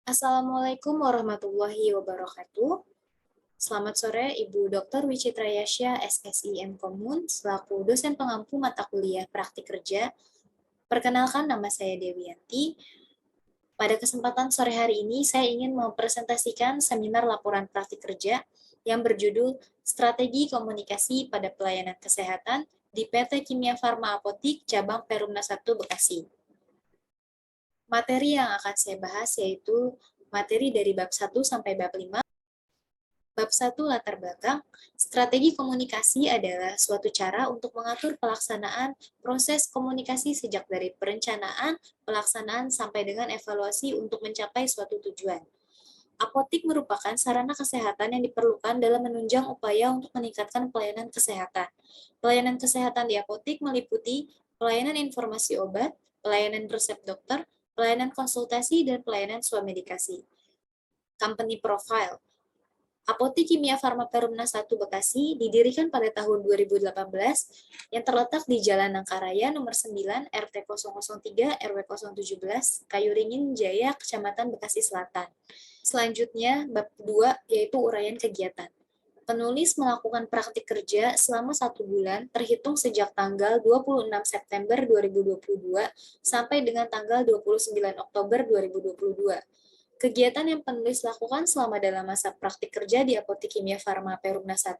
Assalamualaikum warahmatullahi wabarakatuh. Selamat sore, Ibu Dr. Wicitra Yasya, SSIM Komun, selaku dosen pengampu mata kuliah praktik kerja. Perkenalkan, nama saya Dewianti. Pada kesempatan sore hari ini, saya ingin mempresentasikan seminar laporan praktik kerja yang berjudul Strategi Komunikasi pada Pelayanan Kesehatan di PT Kimia Farma Apotik Cabang Perumna 1 Bekasi. Materi yang akan saya bahas yaitu materi dari bab 1 sampai bab 5. Bab 1 latar belakang, strategi komunikasi adalah suatu cara untuk mengatur pelaksanaan proses komunikasi sejak dari perencanaan, pelaksanaan, sampai dengan evaluasi untuk mencapai suatu tujuan. Apotik merupakan sarana kesehatan yang diperlukan dalam menunjang upaya untuk meningkatkan pelayanan kesehatan. Pelayanan kesehatan di apotik meliputi pelayanan informasi obat, pelayanan resep dokter, pelayanan konsultasi, dan pelayanan swamedikasi. Company Profile. Apotik Kimia Farma Perumna 1 Bekasi didirikan pada tahun 2018 yang terletak di Jalan Nangkaraya nomor 9 RT 003 RW 017 Kayuringin Jaya Kecamatan Bekasi Selatan. Selanjutnya bab 2 yaitu uraian kegiatan. Penulis melakukan praktik kerja selama 1 bulan terhitung sejak tanggal 26 September 2022 sampai dengan tanggal 29 Oktober 2022. Kegiatan yang penulis lakukan selama dalam masa praktik kerja di Apotik Kimia Farma Perumna 1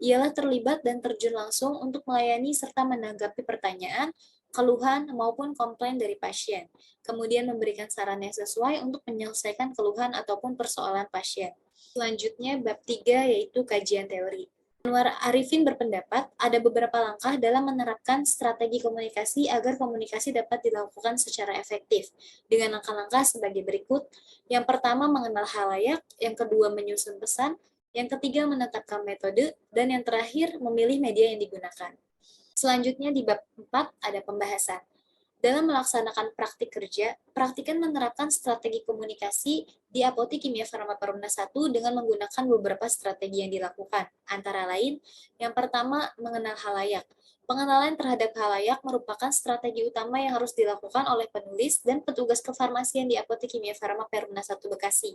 ialah terlibat dan terjun langsung untuk melayani serta menanggapi pertanyaan, keluhan, maupun komplain dari pasien, kemudian memberikan saran yang sesuai untuk menyelesaikan keluhan ataupun persoalan pasien. Selanjutnya, bab 3 yaitu kajian teori. Anwar Arifin berpendapat ada beberapa langkah dalam menerapkan strategi komunikasi agar komunikasi dapat dilakukan secara efektif, dengan langkah-langkah sebagai berikut. Yang pertama, mengenal halayak, yang kedua, menyusun pesan, yang ketiga, menetapkan metode, dan yang terakhir, memilih media yang digunakan. Selanjutnya di bab 4 ada pembahasan. Dalam melaksanakan praktik kerja, praktikan menerapkan strategi komunikasi di Apotik Kimia Farma Perumna 1 dengan menggunakan beberapa strategi yang dilakukan. Antara lain, yang pertama, mengenal halayak. Pengenalan terhadap halayak merupakan strategi utama yang harus dilakukan oleh penulis dan petugas kefarmasian di Apotik Kimia Farma Perumna 1 Bekasi.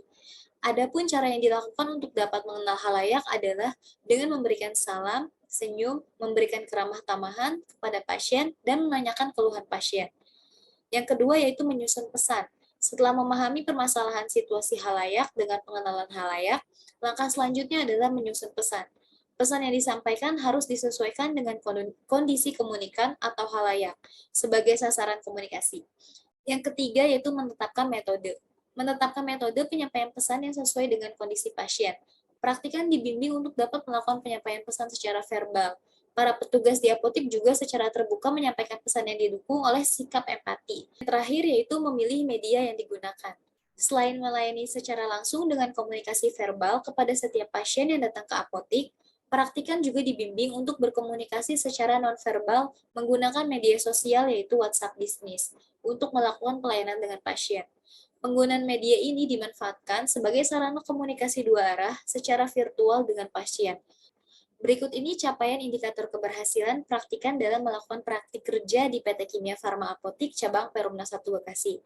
Adapun cara yang dilakukan untuk dapat mengenal halayak adalah dengan memberikan salam, senyum, memberikan keramah tamahan kepada pasien, dan menanyakan keluhan pasien. Yang kedua yaitu menyusun pesan. Setelah memahami permasalahan situasi halayak dengan pengenalan halayak, langkah selanjutnya adalah menyusun pesan. Pesan yang disampaikan harus disesuaikan dengan kondisi komunikan atau halayak sebagai sasaran komunikasi. Yang ketiga yaitu menetapkan metode. Menetapkan metode penyampaian pesan yang sesuai dengan kondisi pasien. Praktikan dibimbing untuk dapat melakukan penyampaian pesan secara verbal. Para petugas di apotik juga secara terbuka menyampaikan pesan yang didukung oleh sikap empati. Yang terakhir yaitu memilih media yang digunakan. Selain melayani secara langsung dengan komunikasi verbal kepada setiap pasien yang datang ke apotik, praktikan juga dibimbing untuk berkomunikasi secara nonverbal menggunakan media sosial yaitu WhatsApp Business untuk melakukan pelayanan dengan pasien. Penggunaan media ini dimanfaatkan sebagai sarana komunikasi dua arah secara virtual dengan pasien. Berikut ini capaian indikator keberhasilan praktikan dalam melakukan praktik kerja di PT Kimia Farma Apotik Cabang Perumna 1 Bekasi.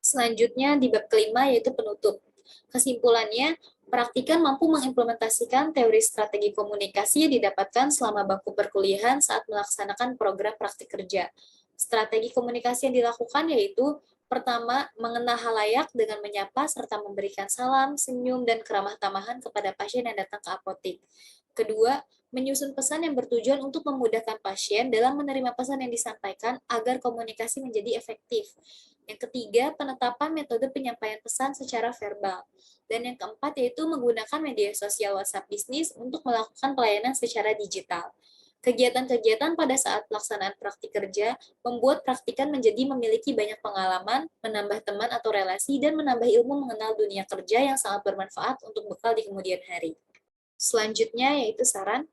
Selanjutnya di bab kelima yaitu penutup. Kesimpulannya, praktikan mampu mengimplementasikan teori strategi komunikasi yang didapatkan selama bangku perkuliahan saat melaksanakan program praktik kerja. Strategi komunikasi yang dilakukan yaitu pertama, mengenal halayak dengan menyapa serta memberikan salam, senyum, dan keramah tamahan kepada pasien yang datang ke apotik. Kedua, menyusun pesan yang bertujuan untuk memudahkan pasien dalam menerima pesan yang disampaikan agar komunikasi menjadi efektif. Yang ketiga, penetapan metode penyampaian pesan secara verbal. Dan yang keempat yaitu menggunakan media sosial WhatsApp Business untuk melakukan pelayanan secara digital. Kegiatan-kegiatan pada saat pelaksanaan praktik kerja membuat praktikan menjadi memiliki banyak pengalaman, menambah teman atau relasi, dan menambah ilmu mengenal dunia kerja yang sangat bermanfaat untuk bekal di kemudian hari. Selanjutnya yaitu saran.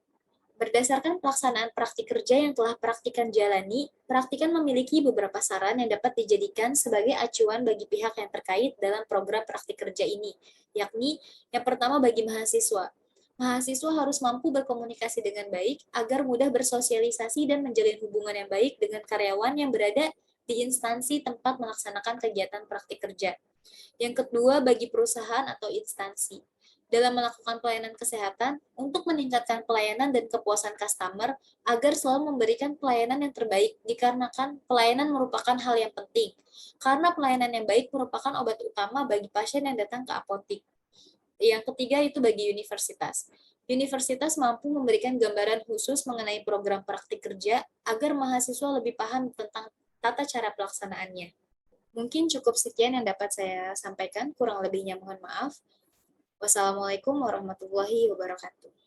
Berdasarkan pelaksanaan praktik kerja yang telah praktikan jalani, praktikan memiliki beberapa saran yang dapat dijadikan sebagai acuan bagi pihak yang terkait dalam program praktik kerja ini, yakni yang pertama bagi mahasiswa. Mahasiswa harus mampu berkomunikasi dengan baik agar mudah bersosialisasi dan menjalin hubungan yang baik dengan karyawan yang berada di instansi tempat melaksanakan kegiatan praktik kerja. Yang kedua, bagi perusahaan atau instansi. Dalam melakukan pelayanan kesehatan, untuk meningkatkan pelayanan dan kepuasan customer, agar selalu memberikan pelayanan yang terbaik, dikarenakan pelayanan merupakan hal yang penting. Karena pelayanan yang baik merupakan obat utama bagi pasien yang datang ke apotik. Yang ketiga itu bagi universitas. Universitas mampu memberikan gambaran khusus mengenai program praktik kerja agar mahasiswa lebih paham tentang tata cara pelaksanaannya. Mungkin cukup sekian yang dapat saya sampaikan, kurang lebihnya mohon maaf. Wassalamualaikum warahmatullahi wabarakatuh.